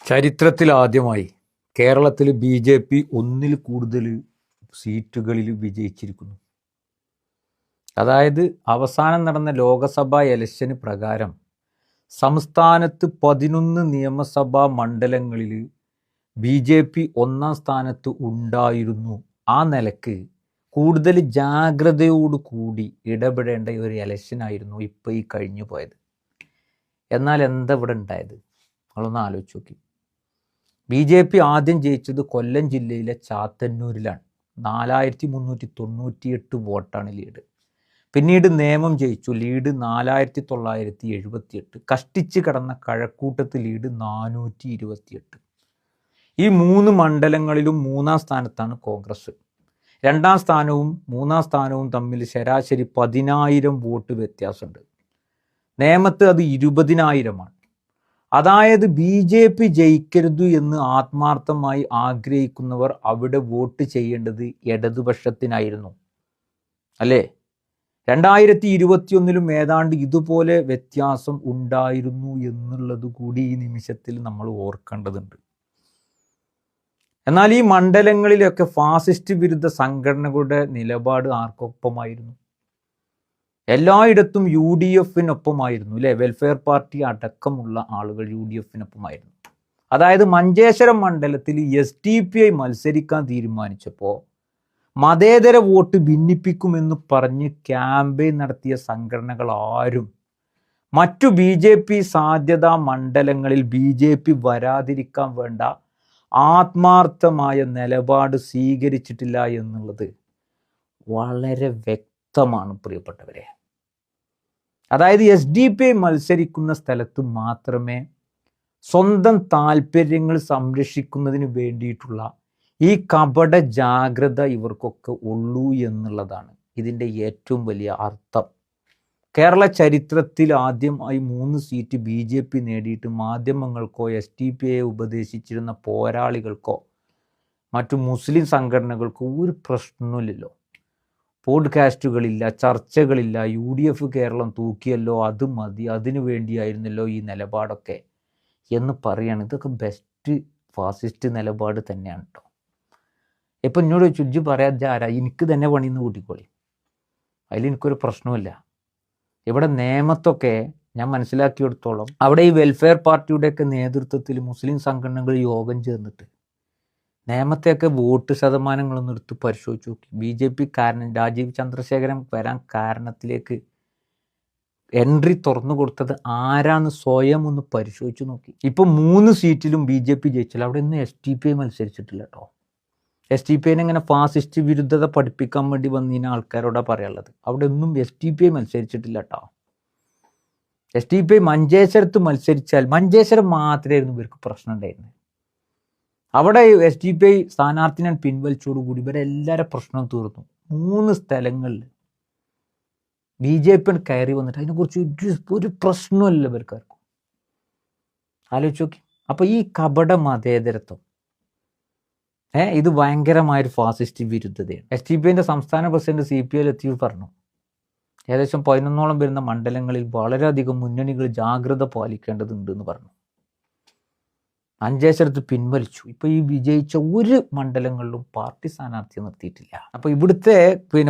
ചരിത്രത്തിൽ ആദ്യമായി കേരളത്തിൽ ബി.ജെ.പി. ഒന്നിൽ കൂടുതൽ സീറ്റുകളിൽ വിജയിച്ചിരിക്കുന്നു. അതായത് അവസാനം നടന്ന ലോക്സഭാ ഇലക്ഷന് പ്രകാരം സംസ്ഥാനത്ത് 11 നിയമസഭാ മണ്ഡലങ്ങളിൽ ബി.ജെ.പി. ഒന്നാം സ്ഥാനത്ത് ഉണ്ടായിരുന്നു. ആ നിലക്ക് കൂടുതൽ ജാഗ്രതയോടുകൂടി ഇടപെടേണ്ട ഒരു ഇലക്ഷനായിരുന്നു ഇപ്പോൾ ഈ കഴിഞ്ഞു പോയത്. എന്നാൽ എന്താ ഇവിടെ ഉണ്ടായത്? നമ്മളൊന്ന് ആലോചിച്ച് നോക്കി. ബി.ജെ.പി. ആദ്യം ജയിച്ചത് കൊല്ലം ജില്ലയിലെ ചാത്തന്നൂരിലാണ്. 4398 വോട്ടാണ് ലീഡ്. പിന്നീട് നേമം ജയിച്ചു, ലീഡ് 4978. കഷ്ടിച്ച് കടന്ന കഴക്കൂട്ടത്ത് ലീഡ് 428. ഈ 3 മണ്ഡലങ്ങളിലും 3-ാം സ്ഥാനത്താണ് കോൺഗ്രസ്. 2-ാം സ്ഥാനവും 3-ാം സ്ഥാനവും തമ്മിൽ ശരാശരി 10,000 വോട്ട് വ്യത്യാസമുണ്ട്. നേമത്ത് അത് 20,000-ആണ്. അതായത് ബി.ജെ.പി. ജയിക്കരുത് എന്ന് ആത്മാർത്ഥമായി ആഗ്രഹിക്കുന്നവർ അവിടെ വോട്ട് ചെയ്യേണ്ടത് ഇടതുപക്ഷത്തിനായിരുന്നു, അല്ലേ? 2021-ലും ഏതാണ്ട് ഇതുപോലെ വ്യത്യാസം ഉണ്ടായിരുന്നു എന്നുള്ളത് കൂടി ഈ നിമിഷത്തിൽ നമ്മൾ ഓർക്കേണ്ടതുണ്ട്. എന്നാൽ ഈ മണ്ഡലങ്ങളിലൊക്കെ ഫാസിസ്റ്റ് വിരുദ്ധ സംഘടനകളുടെ നിലപാട് ആർക്കൊപ്പമായിരുന്നു? എല്ലായിടത്തും UDF-നൊപ്പമായിരുന്നു, അല്ലേ? വെൽഫെയർ പാർട്ടി അടക്കമുള്ള ആളുകൾ UDF-നൊപ്പമായിരുന്നു. അതായത് മഞ്ചേശ്വരം മണ്ഡലത്തിൽ SDPI മത്സരിക്കാൻ തീരുമാനിച്ചപ്പോൾ മതേതര വോട്ട് ഭിന്നിപ്പിക്കുമെന്ന് പറഞ്ഞ് ക്യാമ്പയിൻ നടത്തിയ സംഘടനകൾ ആരും മറ്റു ബി.ജെ.പി. സാധ്യതാ മണ്ഡലങ്ങളിൽ ബി.ജെ.പി. വരാതിരിക്കാൻ വേണ്ട ആത്മാർത്ഥമായ നിലപാട് സ്വീകരിച്ചിട്ടില്ല എന്നുള്ളത് വളരെ വ്യക്തമാണ്, പ്രിയപ്പെട്ടവരെ. അതായത് SDPI മത്സരിക്കുന്ന സ്ഥലത്ത് മാത്രമേ സ്വന്തം താല്പര്യങ്ങൾ സംരക്ഷിക്കുന്നതിന് വേണ്ടിയിട്ടുള്ള ഈ കപട ജാഗ്രത ഇവർക്കൊക്കെ ഉള്ളൂ എന്നുള്ളതാണ് ഇതിൻ്റെ ഏറ്റവും വലിയ അർത്ഥം. കേരള ചരിത്രത്തിൽ ആദ്യമായി 3 സീറ്റ് ബി.ജെ.പി. നേടിയിട്ട് മാധ്യമങ്ങൾക്കോ SDPIയെ ഉപദേശിച്ചിരുന്ന പോരാളികൾക്കോ മറ്റു മുസ്ലിം സംഘടനകൾക്കോ ഒരു പ്രശ്നമില്ലല്ലോ. പോഡ്കാസ്റ്റുകളില്ല, ചർച്ചകളില്ല. UDF കേരളം തൂക്കിയല്ലോ, അത് മതി, അതിനു വേണ്ടിയായിരുന്നല്ലോ ഈ നിലപാടൊക്കെ എന്ന് പറയാണ്. ഇതൊക്കെ ബെസ്റ്റ് ഫാസിസ്റ്റ് നിലപാട് തന്നെയാണ് കേട്ടോ. ഇപ്പം എന്നോട് ചുജ്ജ് പറയാതെ ആരാ, എനിക്ക് തന്നെ പണിന്ന് കൂട്ടിക്കോളി, അതിലെനിക്കൊരു പ്രശ്നമില്ല. ഇവിടെ നേമത്തൊക്കെ ഞാൻ മനസ്സിലാക്കിയെടുത്തോളം അവിടെ ഈ വെൽഫെയർ പാർട്ടിയുടെയൊക്കെ നേതൃത്വത്തിൽ മുസ്ലിം സംഘടനകൾ യോഗം ചേർന്നിട്ട് നേമത്തെയൊക്കെ വോട്ട് ശതമാനങ്ങളൊന്നും എടുത്ത് പരിശോധിച്ച് നോക്കി. ബി.ജെ.പി. രാജീവ് ചന്ദ്രശേഖരൻ വരാൻ കാരണത്തിലേക്ക് എൻട്രി തുറന്നു കൊടുത്തത് ആരാന്ന് സ്വയം ഒന്ന് പരിശോധിച്ച് നോക്കി. ഇപ്പം 3 സീറ്റിലും ബി.ജെ.പി. ജയിച്ചില്ല. അവിടെ ഒന്നും SDPI മത്സരിച്ചിട്ടില്ല കേട്ടോ. SDPIനെ ഇങ്ങനെ ഫാസിസ്റ്റ് വിരുദ്ധത പഠിപ്പിക്കാൻ വേണ്ടി വന്നിരുന്ന ആൾക്കാരോടാണ് പറയാനുള്ളത്. അവിടെ ഒന്നും SDPI മത്സരിച്ചിട്ടില്ല കേട്ടോ. SDPI മഞ്ചേശ്വരത്ത് മത്സരിച്ചാൽ മഞ്ചേശ്വരം മാത്രമായിരുന്നു ഇവർക്ക് പ്രശ്നം ഉണ്ടായിരുന്നത്. അവിടെ SDPI സ്ഥാനാർത്ഥിനെ പിൻവലിച്ചോടുകൂടി ഇവരെല്ലാവരും പ്രശ്നം തീർന്നു. 3 സ്ഥലങ്ങളിൽ ബി.ജെ.പി. കയറി വന്നിട്ട് അതിനെക്കുറിച്ച് ഒരു പ്രശ്നമല്ല ഇവർക്കാർക്കും. ആലോചിച്ച് നോക്കി. അപ്പോൾ ഈ കപട മതേതരത്വം ഇത് ഭയങ്കരമായൊരു ഫാസിസ്റ്റ് വിരുദ്ധതയാണ്. SDPIൻ്റെ സംസ്ഥാന പ്രസിഡന്റ് CPI ലത്തീഫ് പറഞ്ഞു, ഏകദേശം 11ഓളം വരുന്ന മണ്ഡലങ്ങളിൽ വളരെയധികം മുന്നണികൾ ജാഗ്രത പാലിക്കേണ്ടതുണ്ട് എന്ന് പറഞ്ഞു. മഞ്ചേശ്വരത്ത് പിൻവലിച്ചു. ഇപ്പോൾ ഈ വിജയിച്ച ഒരു മണ്ഡലങ്ങളിലും പാർട്ടി സ്ഥാനാർത്ഥിയെ നിർത്തിയിട്ടില്ല. അപ്പോൾ ഇവിടുത്തെ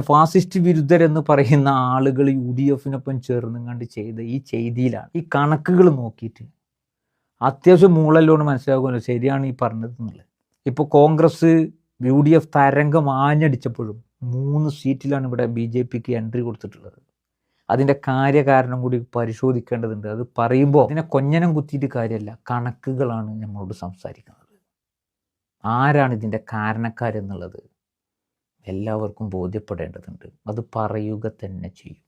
ഫാസിസ്റ്റ് വിരുദ്ധരെന്ന് പറയുന്ന ആളുകൾ UDF-നൊപ്പം ചേർന്നും കണ്ട് ചെയ്ത ഈ ചെയ്തിയിലാണ് ഈ കണക്കുകൾ നോക്കിയിട്ട് അത്യാവശ്യം മൂളല്ലോണ്ട് മനസ്സിലാകുമല്ലോ ശരിയാണ് ഈ പറഞ്ഞത് എന്നുള്ളത്. ഇപ്പോൾ കോൺഗ്രസ് UDF തരംഗം ആഞ്ഞടിച്ചപ്പോഴും 3 സീറ്റിലാണ് ഇവിടെ ബി.ജെ.പിക്ക് എൻട്രി കൊടുത്തിട്ടുള്ളത്. അതിൻ്റെ കാര്യകാരണം കൂടി പരിശോധിക്കേണ്ടതുണ്ട്. അത് പറയുമ്പോൾ അതിനെ കൊഞ്ഞനം കുത്തിയിട്ട് കാര്യമല്ല, കണക്കുകളാണ് നമ്മളോട് സംസാരിക്കുന്നത്. ആരാണ് ഇതിൻ്റെ കാരണക്കാരെന്നുള്ളത് എല്ലാവർക്കും ബോധ്യപ്പെടേണ്ടതുണ്ട്. അത് പറയുക തന്നെ ചെയ്യും.